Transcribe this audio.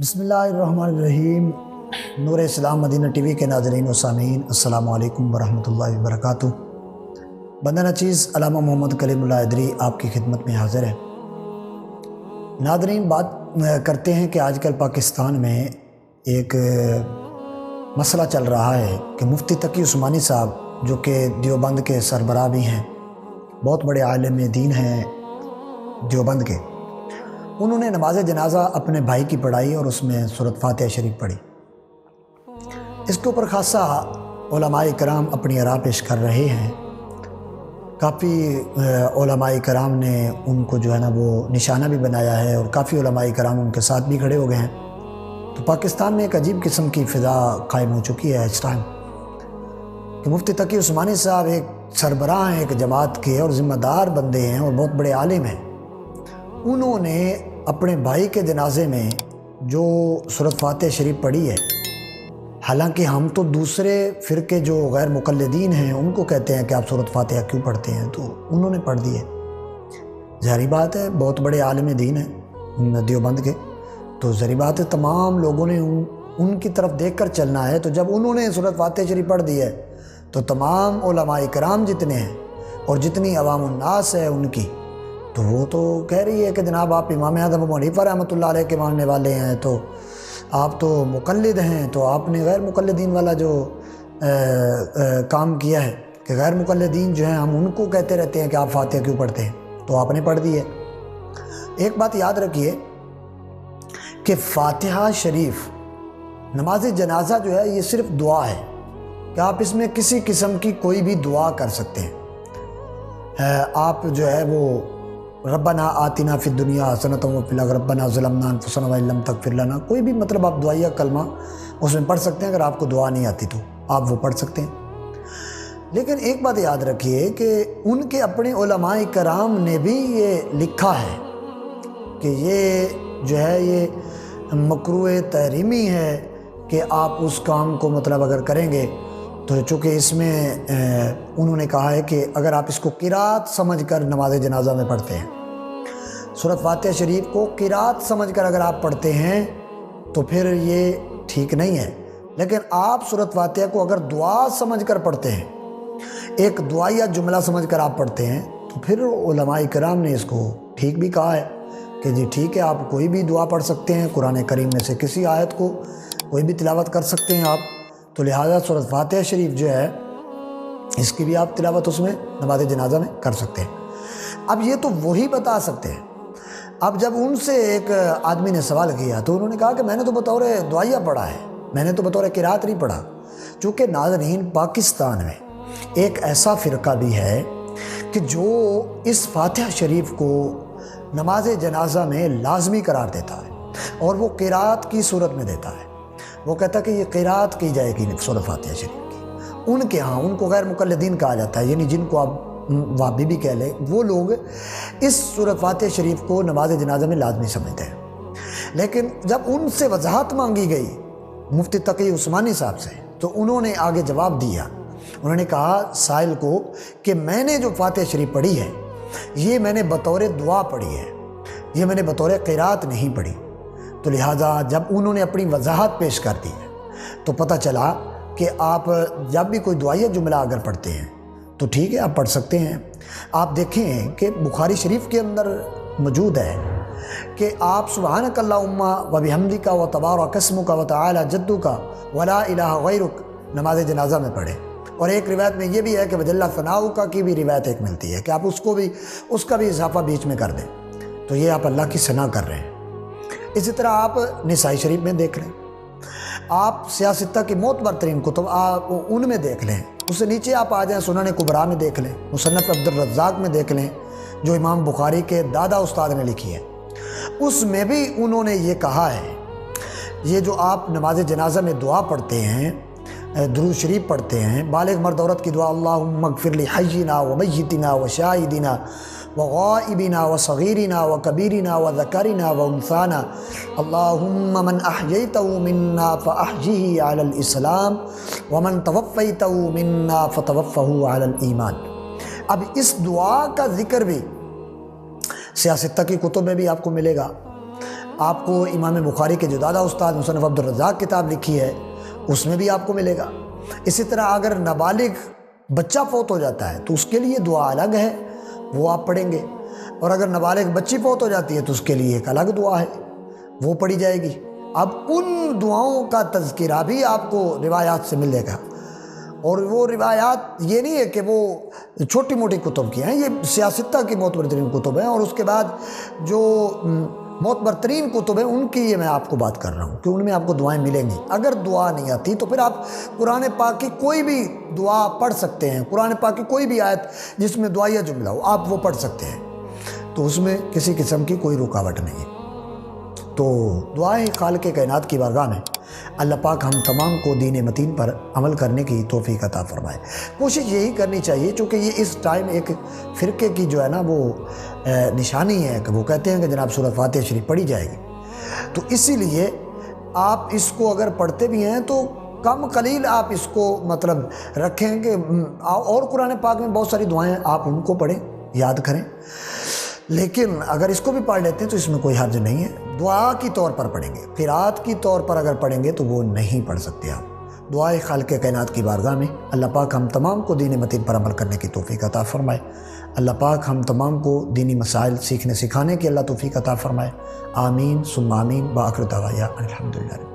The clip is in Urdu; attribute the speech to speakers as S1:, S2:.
S1: بسم اللہ الرحمن الرحیم۔ نور اسلام مدینہ ٹی وی کے ناظرین و سامعین، السلام علیکم ورحمۃ اللہ وبرکاتہ۔ بندہ نچیز علامہ محمد کلیم اللہ ادری آپ کی خدمت میں حاضر ہے۔ ناظرین، بات کرتے ہیں کہ آج کل پاکستان میں ایک مسئلہ چل رہا ہے کہ مفتی تقی عثمانی صاحب، جو کہ دیوبند کے سربراہ بھی ہیں، بہت بڑے عالم دین ہیں دیوبند کے، انہوں نے نماز جنازہ اپنے بھائی کی پڑھائی اور اس میں سورۃ فاتحہ شریف پڑھی۔ اس کے اوپر خاصا علماء کرام اپنی آراء پیش کر رہے ہیں۔ کافی علماء کرام نے ان کو جو ہے نا وہ نشانہ بھی بنایا ہے، اور کافی علماء کرام ان کے ساتھ بھی کھڑے ہو گئے ہیں۔ تو پاکستان میں ایک عجیب قسم کی فضا قائم ہو چکی ہے اس ٹائم کہ مفتی تقی عثمانی صاحب ایک سربراہ ہیں ایک جماعت کے، اور ذمہ دار بندے ہیں اور بہت بڑے عالم ہیں۔ انہوں نے اپنے بھائی کے جنازے میں جو سورۃ فاتحہ شریف پڑھی ہے، حالانکہ ہم تو دوسرے فرقے جو غیر مقلدین ہیں ان کو کہتے ہیں کہ آپ سورۃ فاتحہ کیوں پڑھتے ہیں، تو انہوں نے پڑھ دی ہے۔ ظاہری بات ہے، بہت بڑے عالم دین ہیں دیوبند کے، تو ظاہری بات ہے تمام لوگوں نے ان کی طرف دیکھ کر چلنا ہے۔ تو جب انہوں نے سورۃ فاتحہ شریف پڑھ دی ہے تو تمام علماء کرام جتنے ہیں اور جتنی عوام الناس ہے ان کی، تو وہ تو کہہ رہی ہے کہ جناب آپ امام اعظم ابو حنیفہ رحمۃ اللہ علیہ کے ماننے والے ہیں، تو آپ تو مقلد ہیں، تو آپ نے غیر مقلدین والا جو کام کیا ہے کہ غیر مقلدین جو ہیں ہم ان کو کہتے رہتے ہیں کہ آپ فاتحہ کیوں پڑھتے ہیں، تو آپ نے پڑھ دی ہے۔ ایک بات یاد رکھیے کہ فاتحہ شریف نماز جنازہ جو ہے یہ صرف دعا ہے کہ آپ اس میں کسی قسم کی کوئی بھی دعا کر سکتے ہیں۔ آپ جو ہے وہ ربنا آتنا فی الدنیا حسنۃ وفی الآخرۃ ربنا ظلمنا انفسنا وان لم تغفر لنا، کوئی بھی مطلب آپ دعائیہ کلمہ اس میں پڑھ سکتے ہیں۔ اگر آپ کو دعا نہیں آتی تو آپ وہ پڑھ سکتے ہیں۔ لیکن ایک بات یاد رکھیے کہ ان کے اپنے علماء کرام نے بھی یہ لکھا ہے کہ یہ جو ہے یہ مکروہ تحریمی ہے کہ آپ اس کام کو مطلب اگر کریں گے تو، چونکہ اس میں انہوں نے کہا ہے کہ اگر آپ اس کو قرات سمجھ کر نماز جنازہ میں پڑھتے ہیں، سورۃ فاتحہ شریف کو قرات سمجھ کر اگر آپ پڑھتے ہیں تو پھر یہ ٹھیک نہیں ہے۔ لیکن آپ سورۃ فاتحہ کو اگر دعا سمجھ کر پڑھتے ہیں، ایک دعائیہ جملہ سمجھ کر آپ پڑھتے ہیں، تو پھر علماء کرام نے اس کو ٹھیک بھی کہا ہے کہ جی ٹھیک ہے، آپ کوئی بھی دعا پڑھ سکتے ہیں، قرآن کریم میں سے کسی آیت کو کوئی بھی تلاوت کر سکتے ہیں آپ، تو لہٰذا سورۃ فاتحہ شریف جو ہے اس کی بھی آپ تلاوت اس میں نماز جنازہ میں کر سکتے ہیں۔ اب یہ تو وہی بتا سکتے ہیں۔ اب جب ان سے ایک آدمی نے سوال کیا تو انہوں نے کہا کہ میں نے تو بطور دعائیہ پڑھا ہے، میں نے تو بطور قرات نہیں پڑھا۔ چونکہ ناظرین، پاکستان میں ایک ایسا فرقہ بھی ہے کہ جو اس فاتحہ شریف کو نماز جنازہ میں لازمی قرار دیتا ہے، اور وہ قرات کی صورت میں دیتا ہے۔ وہ کہتا ہے کہ یہ قرات کی جائے گی سورۃ فاتحہ شریف کی۔ ان کے ہاں ان کو غیر مقلدین کہا جاتا ہے، یعنی جن کو آپ وہابی بھی کہہ لیں، وہ لوگ اس سورۃ فاتحہ شریف کو نماز جنازہ میں لازمی سمجھتے ہیں۔ لیکن جب ان سے وضاحت مانگی گئی مفتی تقی عثمانی صاحب سے، تو انہوں نے آگے جواب دیا۔ انہوں نے کہا سائل کو کہ میں نے جو فاتحہ شریف پڑھی ہے یہ میں نے بطور دعا پڑھی ہے، یہ میں نے بطور قرات نہیں پڑھی۔ تو لہٰذا جب انہوں نے اپنی وضاحت پیش کر دی ہے تو پتہ چلا کہ آپ جب بھی کوئی دعائیہ جملہ اگر پڑھتے ہیں تو ٹھیک ہے، آپ پڑھ سکتے ہیں۔ آپ دیکھیں کہ بخاری شریف کے اندر موجود ہے کہ آپ سبحانک اللہم و بحمدک و تبارک اسمک و تعالی جدک ولا الہ غیرک نماز جنازہ میں پڑھیں۔ اور ایک روایت میں یہ بھی ہے کہ وجل ثناؤک کی بھی روایت ایک ملتی ہے کہ آپ اس کا بھی اضافہ بیچ میں کر دیں، تو یہ آپ اللہ کی ثنا کر رہے ہیں۔ اسی طرح آپ نسائی شریف میں دیکھ لیں، آپ سیاستہ کی معتبر ترین کتب آپ ان میں دیکھ لیں، اس سے نیچے آپ آ جائیں سنن کبریٰ میں دیکھ لیں، مصنف عبدالرزاق میں دیکھ لیں جو امام بخاری کے دادا استاد نے لکھی ہے، اس میں بھی انہوں نے یہ کہا ہے، یہ جو آپ نماز جنازہ میں دعا پڑھتے ہیں، درود شریف پڑھتے ہیں، بالغ مرد عورت کی دعا، اللہم اغفر لحینا و میتنا و شاہدنا وغائبنا وصغیرنا وکبیرنا وذکرنا وانثانا اللہم من احییتہ منا فاحیہ علی الاسلام ومن توفیتہ منا فتوفہ علی الایمان۔ اب اس دعا کا ذکر بھی سیاستہ کی کتب میں بھی آپ کو ملے گا، آپ کو امام بخاری کے جو دادا استاد مصنف عبدالرزاق کتاب لکھی ہے اس میں بھی آپ کو ملے گا۔ اسی طرح اگر نابالغ بچہ فوت ہو جاتا ہے تو اس کے لیے دعا الگ ہے، وہ آپ پڑھیں گے، اور اگر نابالغ بچی فوت ہو جاتی ہے تو اس کے لیے ایک الگ دعا ہے، وہ پڑھی جائے گی۔ اب ان دعاؤں کا تذکرہ بھی آپ کو روایات سے ملے گا، اور وہ روایات یہ نہیں ہے کہ وہ چھوٹی موٹی کتب کی ہیں، یہ سیاستہ کی معتبر ترین کتب ہیں، اور اس کے بعد جو معتبر ترین کتب ہیں ان کی یہ میں آپ کو بات کر رہا ہوں کہ ان میں آپ کو دعائیں ملیں گی۔ اگر دعا نہیں آتی تو پھر آپ قرآن پاک کی کوئی بھی دعا پڑھ سکتے ہیں، قرآن پاک کی کوئی بھی آیت جس میں دعائیہ جملہ ہو آپ وہ پڑھ سکتے ہیں، تو اس میں کسی قسم کی کوئی رکاوٹ نہیں ہے۔ تو دعائیں خالق کائنات کی بارگاہ میں اللہ پاک ہم تمام کو دین متین پر عمل کرنے کی توفیق عطا فرمائے۔ کوشش یہی کرنی چاہیے، چونکہ یہ اس ٹائم ایک فرقے کی جو ہے نا وہ نشانی ہے کہ وہ کہتے ہیں کہ جناب سورۃ فاتحہ شریف پڑھی جائے گی، تو اسی لیے آپ اس کو اگر پڑھتے بھی ہیں تو کم قلیل آپ اس کو مطلب رکھیں کہ، اور قرآن پاک میں بہت ساری دعائیں آپ ان کو پڑھیں، یاد کریں، لیکن اگر اس کو بھی پڑھ لیتے ہیں تو اس میں کوئی حرج نہیں ہے۔ دعا کی طور پر پڑھیں گے، قرات کی طور پر اگر پڑھیں گے تو وہ نہیں پڑھ سکتے آپ۔ دعائے خالق کائنات کی بارگاہ میں اللہ پاک ہم تمام کو دین متین پر عمل کرنے کی توفیق عطا فرمائے۔ اللہ پاک ہم تمام کو دینی مسائل سیکھنے سکھانے کی اللہ توفیق عطا فرمائے۔ آمین ثم آمین، بآخر دعوانا الحمدللہ۔